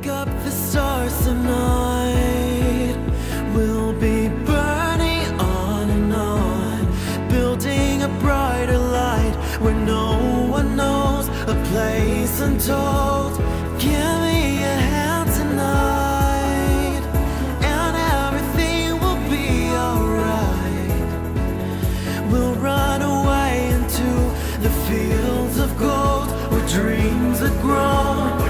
Pick up the stars tonight. We'll be burning on and on, building a brighter light where no one knows, a place untold. Give me a hand tonight, and everything will be alright. We'll run away into the fields of gold where dreams are grown.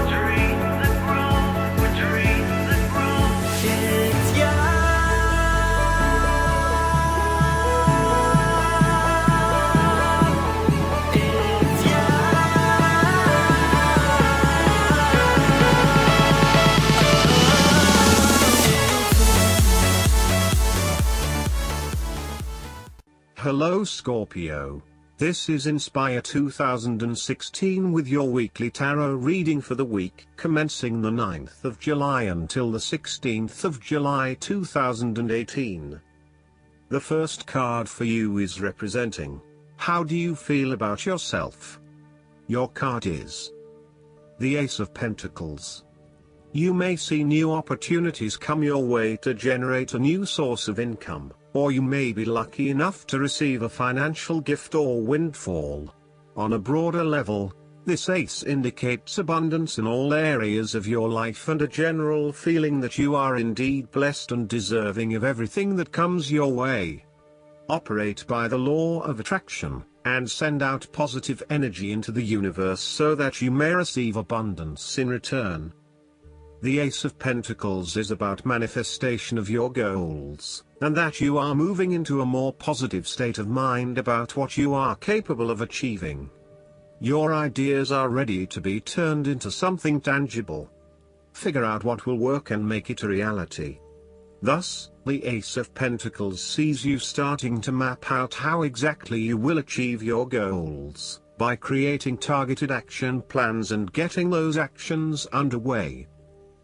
Hello Scorpio. This is Inspire 2016 with your weekly tarot reading for the week commencing the 9th of July until the 16th of July 2018. The first card for you is representing, how do you feel about yourself? Your card is the Ace of Pentacles. You may see new opportunities come your way to generate a new source of income, or you may be lucky enough to receive a financial gift or windfall. On a broader level, this ace indicates abundance in all areas of your life and a general feeling that you are indeed blessed and deserving of everything that comes your way. Operate by the law of attraction, and send out positive energy into the universe so that you may receive abundance in return. The Ace of Pentacles is about manifestation of your goals, and that you are moving into a more positive state of mind about what you are capable of achieving. Your ideas are ready to be turned into something tangible. Figure out what will work and make it a reality. Thus, the Ace of Pentacles sees you starting to map out how exactly you will achieve your goals, by creating targeted action plans and getting those actions underway.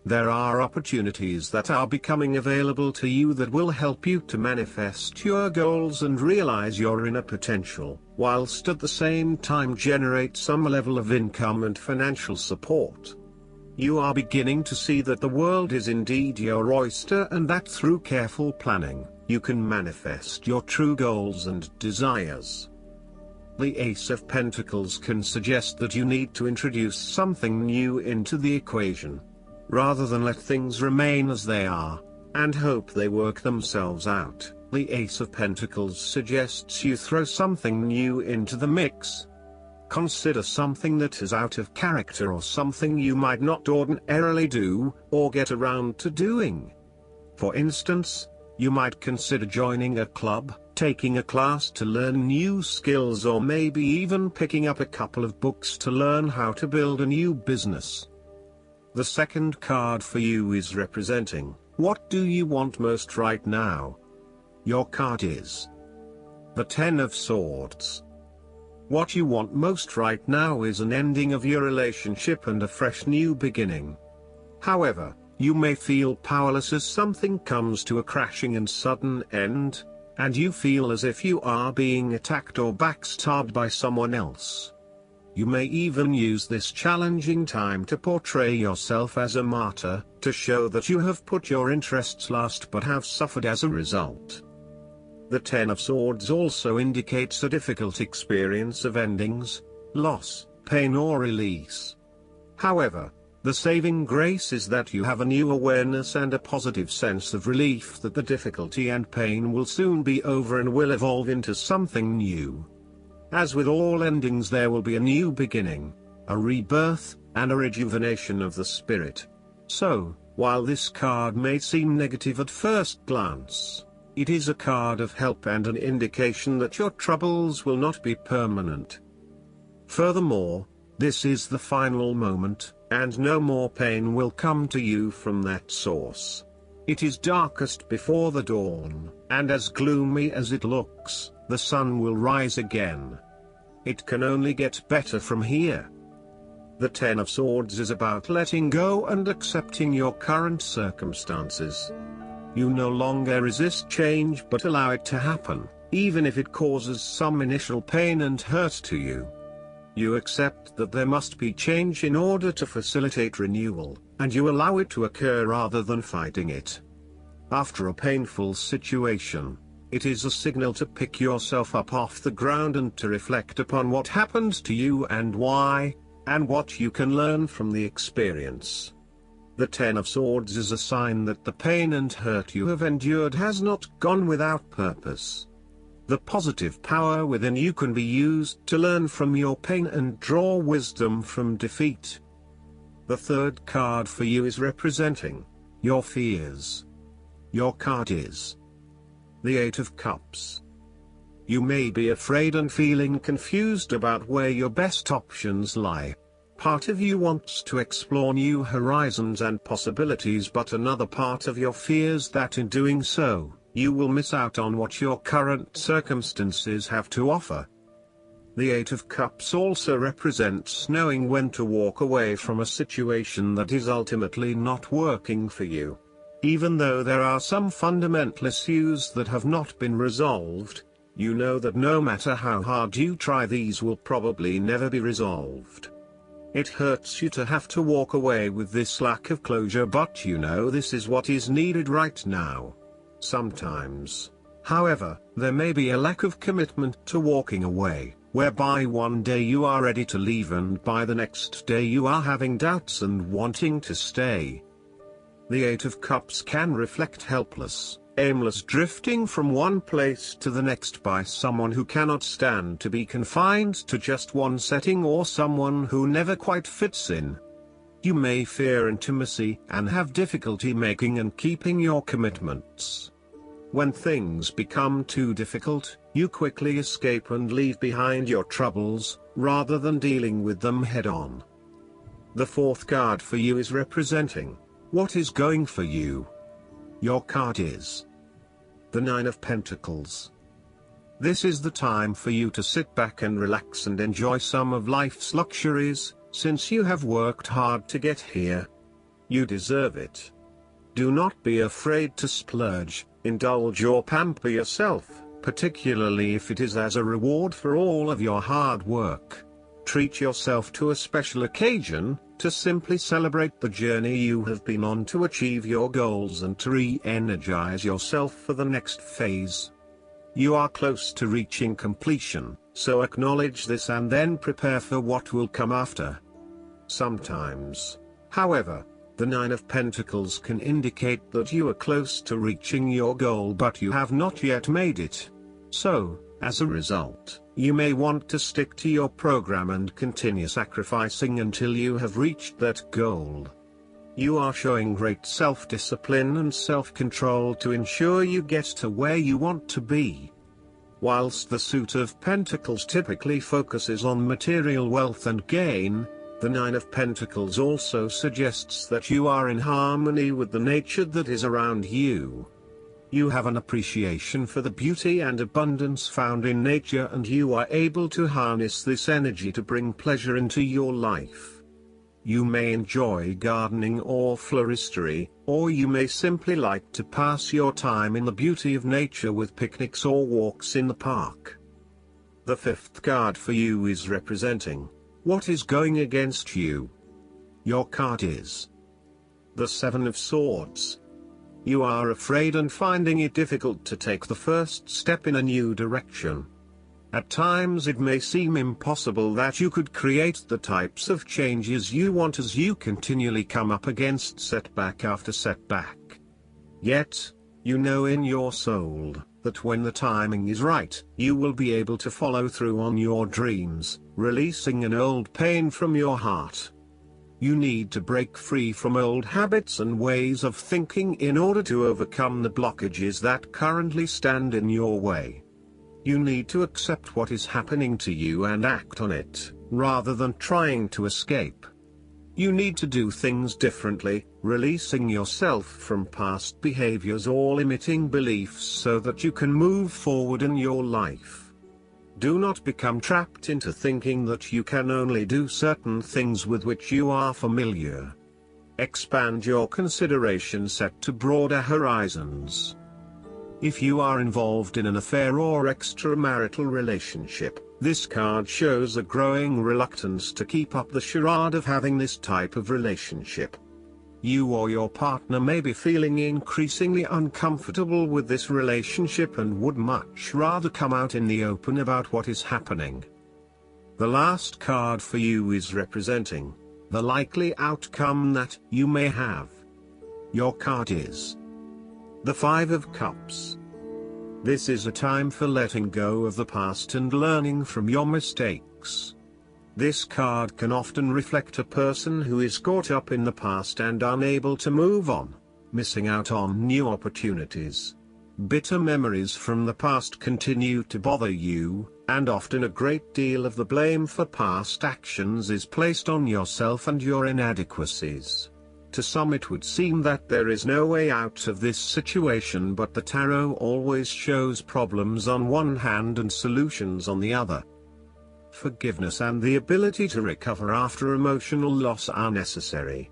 There are opportunities that are becoming available to you that will help you to manifest your goals and realize your inner potential, whilst at the same time generate some level of income and financial support. You are beginning to see that the world is indeed your oyster and that through careful planning, you can manifest your true goals and desires. The Ace of Pentacles can suggest that you need to introduce something new into the equation, rather than let things remain as they are, and hope they work themselves out. The Ace of Pentacles suggests you throw something new into the mix. Consider something that is out of character or something you might not ordinarily do, or get around to doing. For instance, you might consider joining a club, taking a class to learn new skills, or maybe even picking up a couple of books to learn how to build a new business. The second card for you is representing, what do you want most right now? Your card is the Ten of Swords. What you want most right now is an ending of your relationship and a fresh new beginning. However, you may feel powerless as something comes to a crashing and sudden end, and you feel as if you are being attacked or backstabbed by someone else. You may even use this challenging time to portray yourself as a martyr, to show that you have put your interests last but have suffered as a result. The Ten of Swords also indicates a difficult experience of endings, loss, pain or release. However, the saving grace is that you have a new awareness and a positive sense of relief that the difficulty and pain will soon be over and will evolve into something new. As with all endings, there will be a new beginning, a rebirth, and a rejuvenation of the spirit. So, while this card may seem negative at first glance, it is a card of help and an indication that your troubles will not be permanent. Furthermore, this is the final moment, and no more pain will come to you from that source. It is darkest before the dawn, and as gloomy as it looks, the sun will rise again. It can only get better from here. The Ten of Swords is about letting go and accepting your current circumstances. You no longer resist change but allow it to happen, even if it causes some initial pain and hurt to you. You accept that there must be change in order to facilitate renewal, and you allow it to occur rather than fighting it. After a painful situation, it is a signal to pick yourself up off the ground and to reflect upon what happened to you and why, and what you can learn from the experience. The Ten of Swords is a sign that the pain and hurt you have endured has not gone without purpose. The positive power within you can be used to learn from your pain and draw wisdom from defeat. The third card for you is representing your fears. Your card is the Eight of Cups. You may be afraid and feeling confused about where your best options lie. Part of you wants to explore new horizons and possibilities, but another part of you fears that in doing so, you will miss out on what your current circumstances have to offer. The Eight of Cups also represents knowing when to walk away from a situation that is ultimately not working for you. Even though there are some fundamental issues that have not been resolved, you know that no matter how hard you try, these will probably never be resolved. It hurts you to have to walk away with this lack of closure, but you know this is what is needed right now. Sometimes, however, there may be a lack of commitment to walking away, whereby one day you are ready to leave and by the next day you are having doubts and wanting to stay. The Eight of Cups can reflect helpless, aimless drifting from one place to the next by someone who cannot stand to be confined to just one setting or someone who never quite fits in. You may fear intimacy and have difficulty making and keeping your commitments. When things become too difficult, you quickly escape and leave behind your troubles, rather than dealing with them head-on. The fourth card for you is representing what is going for you. Your card is the Nine of Pentacles. This is the time for you to sit back and relax and enjoy some of life's luxuries, since you have worked hard to get here. You deserve it. Do not be afraid to splurge, indulge or pamper yourself, particularly if it is as a reward for all of your hard work. Treat yourself to a special occasion, to simply celebrate the journey you have been on to achieve your goals and to re-energize yourself for the next phase. You are close to reaching completion, so acknowledge this and then prepare for what will come after. Sometimes, however, the Nine of Pentacles can indicate that you are close to reaching your goal but you have not yet made it. So, as a result, you may want to stick to your program and continue sacrificing until you have reached that goal. You are showing great self-discipline and self-control to ensure you get to where you want to be. Whilst the Suit of Pentacles typically focuses on material wealth and gain, the Nine of Pentacles also suggests that you are in harmony with the nature that is around you. You have an appreciation for the beauty and abundance found in nature, and you are able to harness this energy to bring pleasure into your life. You may enjoy gardening or floristery, or you may simply like to pass your time in the beauty of nature with picnics or walks in the park. The fifth card for you is representing what is going against you. Your card is the Seven of Swords. You are afraid and finding it difficult to take the first step in a new direction. At times it may seem impossible that you could create the types of changes you want as you continually come up against setback after setback. Yet, you know in your soul that when the timing is right, you will be able to follow through on your dreams, releasing an old pain from your heart. You need to break free from old habits and ways of thinking in order to overcome the blockages that currently stand in your way. You need to accept what is happening to you and act on it, rather than trying to escape. You need to do things differently, releasing yourself from past behaviors or limiting beliefs so that you can move forward in your life. Do not become trapped into thinking that you can only do certain things with which you are familiar. Expand your consideration set to broader horizons. If you are involved in an affair or extramarital relationship, this card shows a growing reluctance to keep up the charade of having this type of relationship. You or your partner may be feeling increasingly uncomfortable with this relationship and would much rather come out in the open about what is happening. The last card for you is representing the likely outcome that you may have. Your card is the Five of Cups. This is a time for letting go of the past and learning from your mistakes. This card can often reflect a person who is caught up in the past and unable to move on, missing out on new opportunities. Bitter memories from the past continue to bother you, and often a great deal of the blame for past actions is placed on yourself and your inadequacies. To some it would seem that there is no way out of this situation, but the tarot always shows problems on one hand and solutions on the other. Forgiveness and the ability to recover after emotional loss are necessary.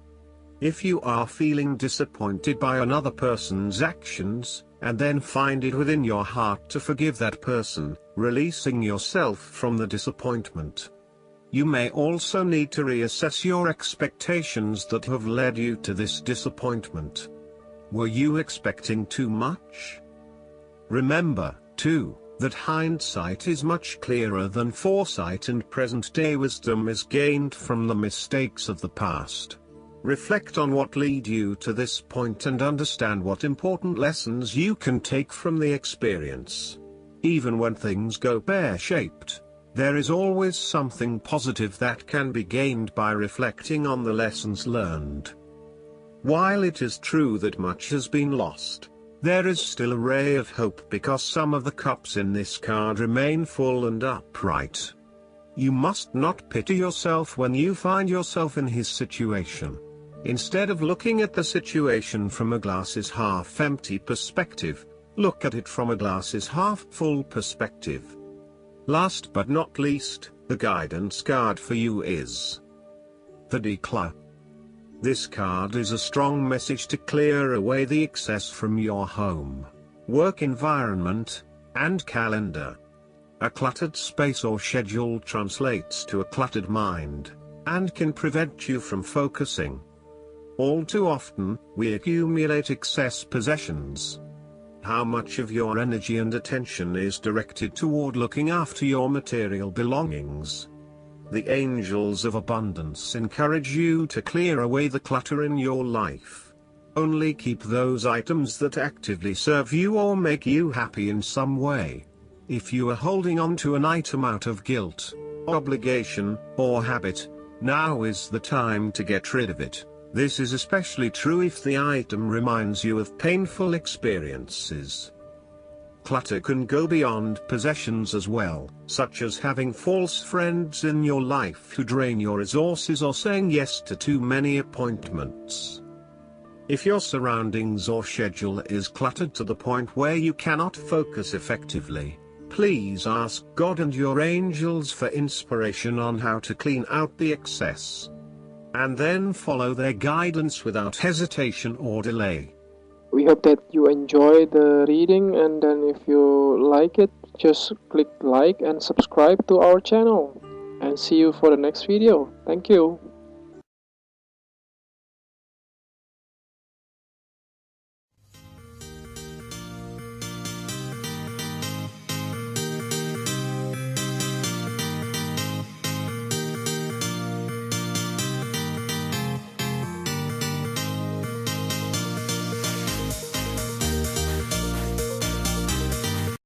If you are feeling disappointed by another person's actions, and then find it within your heart to forgive that person, releasing yourself from the disappointment. You may also need to reassess your expectations that have led you to this disappointment. Were you expecting too much? Remember, too, that hindsight is much clearer than foresight, and present-day wisdom is gained from the mistakes of the past. Reflect on what led you to this point and understand what important lessons you can take from the experience. Even when things go pear-shaped, there is always something positive that can be gained by reflecting on the lessons learned. While it is true that much has been lost, there is still a ray of hope, because some of the cups in this card remain full and upright. You must not pity yourself when you find yourself in his situation. Instead of looking at the situation from a glass is half empty perspective, look at it from a glass is half full perspective. Last but not least, the guidance card for you is the Declare. This card is a strong message to clear away the excess from your home, work environment, and calendar. A cluttered space or schedule translates to a cluttered mind, and can prevent you from focusing. All too often, we accumulate excess possessions. How much of your energy and attention is directed toward looking after your material belongings? The angels of abundance encourage you to clear away the clutter in your life. Only keep those items that actively serve you or make you happy in some way. If you are holding on to an item out of guilt, obligation, or habit, now is the time to get rid of it. This is especially true if the item reminds you of painful experiences. Clutter can go beyond possessions as well, such as having false friends in your life who drain your resources or saying yes to too many appointments. If your surroundings or schedule is cluttered to the point where you cannot focus effectively, please ask God and your angels for inspiration on how to clean out the excess. And then follow their guidance without hesitation or delay. We hope that you enjoy the reading, and then if you like it, just click like and subscribe to our channel. And see you for the next video. Thank you.